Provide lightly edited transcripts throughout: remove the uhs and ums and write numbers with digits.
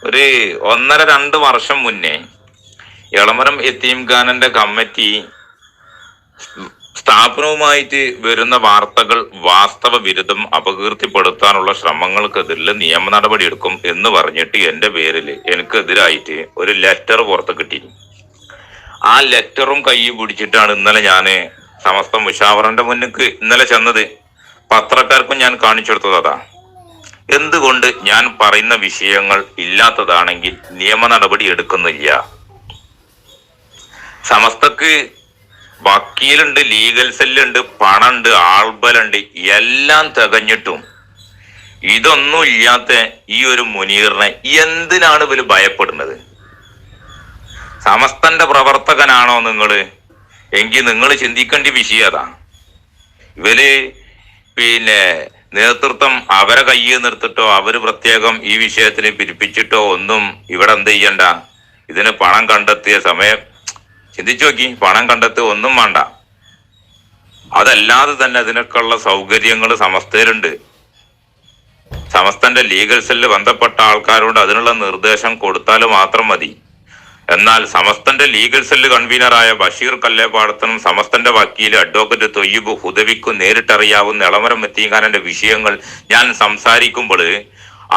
ഒരു 1.5-2 വർഷം മുന്നേ എളമരം യതീംഖാനന്റെ കമ്മിറ്റി സ്ഥാപനവുമായിട്ട് വരുന്ന വാർത്തകൾ വാസ്തവ വിരുദ്ധം അപകീർത്തിപ്പെടുത്താനുള്ള ശ്രമങ്ങൾക്കെതിരിൽ നിയമ നടപടി എടുക്കും എന്ന് പറഞ്ഞിട്ട് എന്റെ പേരിൽ എനിക്കെതിരായിട്ട് ഒരു ലെറ്റർ പുറത്ത് കിട്ടി. ആ ലെറ്ററും കൈ പിടിച്ചിട്ടാണ് ഇന്നലെ ഞാന് സമസ്ത മുഷാവറന്റെ മുന്നിക്ക് ഇന്നലെ ചെന്നത്. പത്രക്കാർക്കും ഞാൻ കാണിച്ചു കൊടുത്തത് അതാ. എന്തുകൊണ്ട് ഞാൻ പറയുന്ന വിഷയങ്ങൾ ഇല്ലാത്തതാണെങ്കിൽ നിയമ നടപടി എടുക്കുന്നില്ല? സമസ്തക്ക് വക്കീലുണ്ട്, ലീഗൽ സെല്ലുണ്ട്, പണമുണ്ട്, ആൾബലുണ്ട്, എല്ലാം തികഞ്ഞിട്ടും ഇതൊന്നും ഇല്ലാത്ത ഈ ഒരു മുനീറിനെ എന്തിനാണ് ഇവര് ഭയപ്പെടുന്നത്? സമസ്തന്റെ പ്രവർത്തകനാണോ നിങ്ങള്? എങ്കിൽ നിങ്ങൾ ചിന്തിക്കേണ്ട വിഷയം അതാ. ഇവര് നേതൃത്വം അവരെ കയ്യിൽ നിർത്തിട്ടോ അവര് പ്രത്യേകം ഈ വിഷയത്തിന് പിരിപ്പിച്ചിട്ടോ ഒന്നും ഇവിടെ എന്ത് ചെയ്യണ്ട. ഇതിന് പണം കണ്ടെത്തിയ സമയം ചിന്തിച്ചു നോക്കി. പണം കണ്ടെത്തി ഒന്നും വേണ്ട. അതല്ലാതെ തന്നെ അതിനൊക്കെയുള്ള സൗകര്യങ്ങൾ സമസ്തയിലുണ്ട്. സമസ്തന്റെ ലീഗൽ സെല്ല് ബന്ധപ്പെട്ട ആൾക്കാരോട് അതിനുള്ള നിർദ്ദേശം കൊടുത്താൽ മാത്രം മതി. എന്നാൽ സമസ്തന്റെ ലീഗൽ സെല്ല് കൺവീനറായ ബഷീർ കല്ലേപ്പാടത്തിനും സമസ്തന്റെ വക്കീൽ അഡ്വക്കേറ്റ് തൊയ്യിബ് ഹുദവിക്കും നേരിട്ടറിയാവുന്ന എളമരം യതീംഖാനന്റെ വിഷയങ്ങൾ ഞാൻ സംസാരിക്കുമ്പോൾ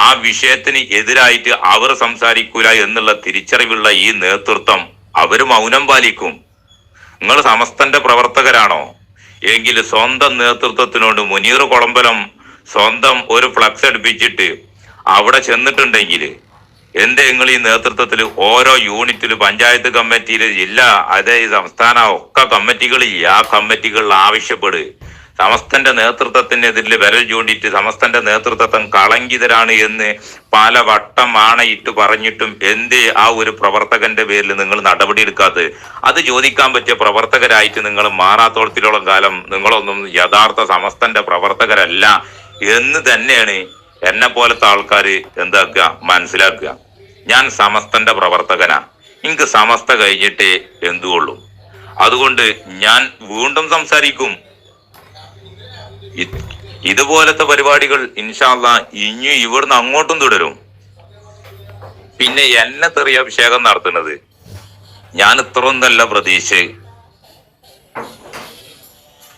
ആ വിഷയത്തിന് എതിരായിട്ട് അവർ സംസാരിക്കൂല എന്നുള്ള തിരിച്ചറിവുള്ള ഈ നേതൃത്വം അവര് മൗനം പാലിക്കും. നിങ്ങൾ സമസ്തന്റെ പ്രവർത്തകരാണോ? എങ്കിൽ സ്വന്തം നേതൃത്വത്തിനോട് മുനീർ കൊളമ്പലം സ്വന്തം ഒരു ഫ്ലക്സ് അടുപ്പിച്ചിട്ട് അവിടെ ചെന്നിട്ടുണ്ടെങ്കിൽ എന്തേ നിങ്ങൾ ഈ നേതൃത്വത്തിൽ ഓരോ യൂണിറ്റില് പഞ്ചായത്ത് കമ്മിറ്റിയിൽ ജില്ലാ അതേ സംസ്ഥാന ഒക്കെ കമ്മിറ്റികളിൽ ആ കമ്മിറ്റികളിൽ ആവശ്യപ്പെട് സമസ്തന്റെ നേതൃത്വത്തിനെതിരിൽ വിരൽ ചൂണ്ടിയിട്ട് സമസ്തന്റെ നേതൃത്വം കളങ്കിതരാണ് എന്ന് പല വട്ടം ആണയിട്ട് പറഞ്ഞിട്ടും എന്തേ ആ ഒരു പ്രവർത്തകന്റെ പേരിൽ നിങ്ങൾ നടപടി എടുക്കാത്തത്? അത് ചോദിക്കാൻ പറ്റിയ പ്രവർത്തകരായിട്ട് നിങ്ങൾ മാറാത്തോളത്തിലോളം കാലം നിങ്ങളൊന്നും യഥാർത്ഥ സമസ്തന്റെ പ്രവർത്തകരല്ല എന്ന് തന്നെയാണ് എന്നെ പോലത്തെ ആൾക്കാര് എന്താക്കുക മനസ്സിലാക്കുക. ഞാൻ സമസ്തന്റെ പ്രവർത്തകനാ. എനിക്ക് സമസ്ത കഴിഞ്ഞിട്ടേ എന്തുകൊള്ളൂ. അതുകൊണ്ട് ഞാൻ വീണ്ടും സംസാരിക്കും. ഇതുപോലത്തെ പരിപാടികൾ ഇൻഷാ അല്ലാഹ് ഇനി ഇവിടുന്ന് അങ്ങോട്ടും തുടരും. പിന്നെ എന്നെ തെറിയഭിഷേകം നടത്തുന്നത് ഞാൻ ഇത്രയൊന്നല്ല പ്രതീക്ഷ.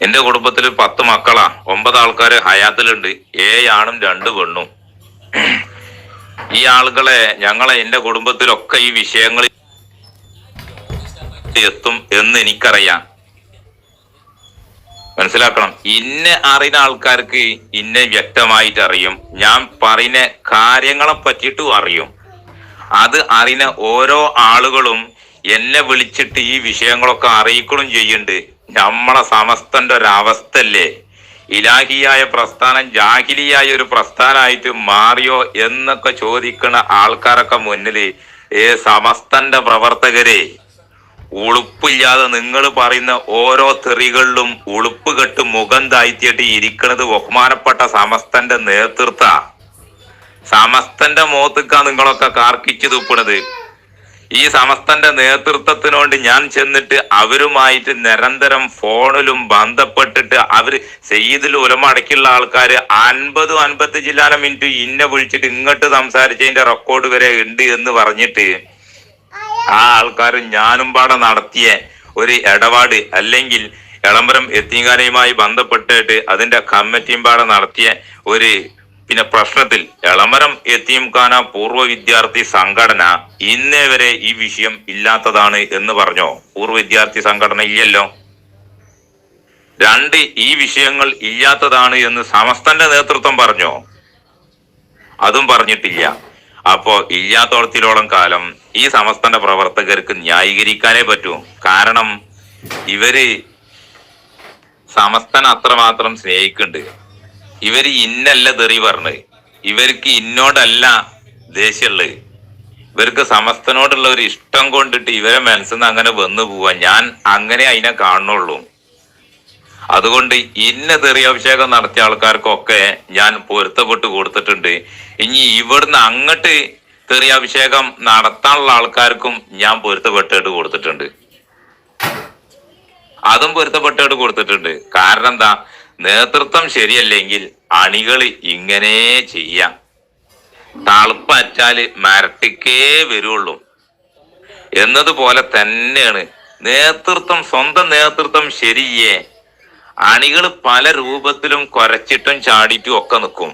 എന്റെ കുടുംബത്തിൽ 10 മക്കളാ, 9 ആൾക്കാര് ഹയാത്തിലുണ്ട്, 7 ആണും 2 പെണ്ണും. ഈ ആളുകളെ എന്റെ കുടുംബത്തിലൊക്കെ ഈ വിഷയങ്ങൾ എത്തും എന്ന് എനിക്കറിയാം. മനസ്സിലാക്കണം. ഇന്നെ അറിയുന്ന ആൾക്കാർക്ക് ഇന്നെ വ്യക്തമായിട്ട് അറിയും. ഞാൻ പറയുന്ന കാര്യങ്ങളെ പറ്റിയിട്ടും അറിയും. അത് അറിയുന്ന ഓരോ ആളുകളും എന്നെ വിളിച്ചിട്ട് ഈ വിഷയങ്ങളൊക്കെ അറിയിക്കണം ചെയ്യുന്നുണ്ട്. നമ്മളെ സമസ്തന്റെ ഒരവസ്ഥല്ലേ, ഇലാഹിയായ പ്രസ്ഥാനം ജാഹിലിയായ ഒരു പ്രസ്ഥാനമായിട്ട് മാറിയോ എന്നൊക്കെ ചോദിക്കുന്ന ആൾക്കാരൊക്കെ മുന്നിൽ സമസ്തന്റെ പ്രവർത്തകരെ ഉളുപ്പില്ലാതെ നിങ്ങൾ പറയുന്ന ഓരോ തെറികളിലും ഉളുപ്പ് കെട്ട് മുഖം താഴ്ത്തിയിട്ട് ഇരിക്കുന്നത് ബഹുമാനപ്പെട്ട സമസ്തന്റെ നേതൃത്വ. സമസ്തന്റെ മുഖത്തേക്കാ നിങ്ങളൊക്കെ കാർക്കിച്ചു തുപ്പണത്. ഈ സമസ്തന്റെ നേതൃത്വത്തിനോട് ഞാൻ ചെന്നിട്ട് അവരുമായിട്ട് നിരന്തരം ഫോണിലും ബന്ധപ്പെട്ടിട്ട് അവര് സയ്യിദുൽ ഉലമ അടക്കിയുള്ള ആൾക്കാര് 50-55 മിനിറ്റ് ഇന്നെ വിളിച്ചിട്ട് ഇങ്ങോട്ട് സംസാരിച്ചതിന്റെ റെക്കോർഡ് വരെ ഉണ്ട് എന്ന് പറഞ്ഞിട്ട് ആ ആൾക്കാർ ഞാനും പാടെ നടത്തിയ ഒരു ഇടപാട് അല്ലെങ്കിൽ എളമരം യതീംഖാനയുമായി ബന്ധപ്പെട്ടിട്ട് അതിന്റെ കമ്മിറ്റിയും പാടെ നടത്തിയ ഒരു പ്രശ്നത്തിൽ എളമരം യതീംഖാന പൂർവ്വ വിദ്യാർത്ഥി സംഘടന ഇന്നേ വരെ ഈ വിഷയം ഇല്ലാത്തതാണ് എന്ന് പറഞ്ഞോ? പൂർവ്വ വിദ്യാർത്ഥി സംഘടന ഇല്ലല്ലോ. 2 ഈ വിഷയങ്ങൾ ഇല്ലാത്തതാണ് എന്ന് സമസ്തന്റെ നേതൃത്വം പറഞ്ഞോ? അതും പറഞ്ഞിട്ടില്ല. അപ്പോ ഇല്ലാത്തോളത്തിലോളം കാലം ഈ സമസ്തന്റെ പ്രവർത്തകർക്ക് ന്യായീകരിക്കാനേ പറ്റൂ. കാരണം ഇവര് സമസ്തനെ അത്രമാത്രം സ്നേഹിക്കുന്നുണ്ട്. ഇവര് ഇന്നല്ല തെറി പറഞ്ഞത്, ഇവർക്ക് ഇന്നോടല്ല ദേഷ്യമുള്ളത്. ഇവർക്ക് സമസ്തനോടുള്ള ഒരു ഇഷ്ടം കൊണ്ടിട്ട് ഇവരെ മനസ്സിന്ന് അങ്ങനെ വന്നു പോവാ. ഞാൻ അങ്ങനെ അതിനെ കാണുള്ളൂ. അതുകൊണ്ട് ഇന്ന തെറിയഭിഷേകം നടത്തിയ ആൾക്കാർക്കൊക്കെ ഞാൻ പൊരുത്തപ്പെട്ട് കൊടുത്തിട്ടുണ്ട്. ഇനി ഇവിടുന്ന് അങ്ങോട്ട് തെറിയഭിഷേകം നടത്താനുള്ള ആൾക്കാർക്കും ഞാൻ പൊരുത്തപ്പെട്ടിട്ട് കൊടുത്തിട്ടുണ്ട്. അതും പൊരുത്തപ്പെട്ടിട്ട് കൊടുത്തിട്ടുണ്ട്. കാരണം എന്താ? നേതൃത്വം ശരിയല്ലെങ്കിൽ അണികൾ ഇങ്ങനെ ചെയ്യാം. തളുപ്പറ്റാല് മരട്ടിക്കേ വരുള്ളൂ എന്നതുപോലെ തന്നെയാണ് നേതൃത്വം. സ്വന്തം നേതൃത്വം ശരിയേ, അണികൾ പല രൂപത്തിലും കുരച്ചിട്ടും ചാടിയിട്ടും ഒക്കെ നിൽക്കും.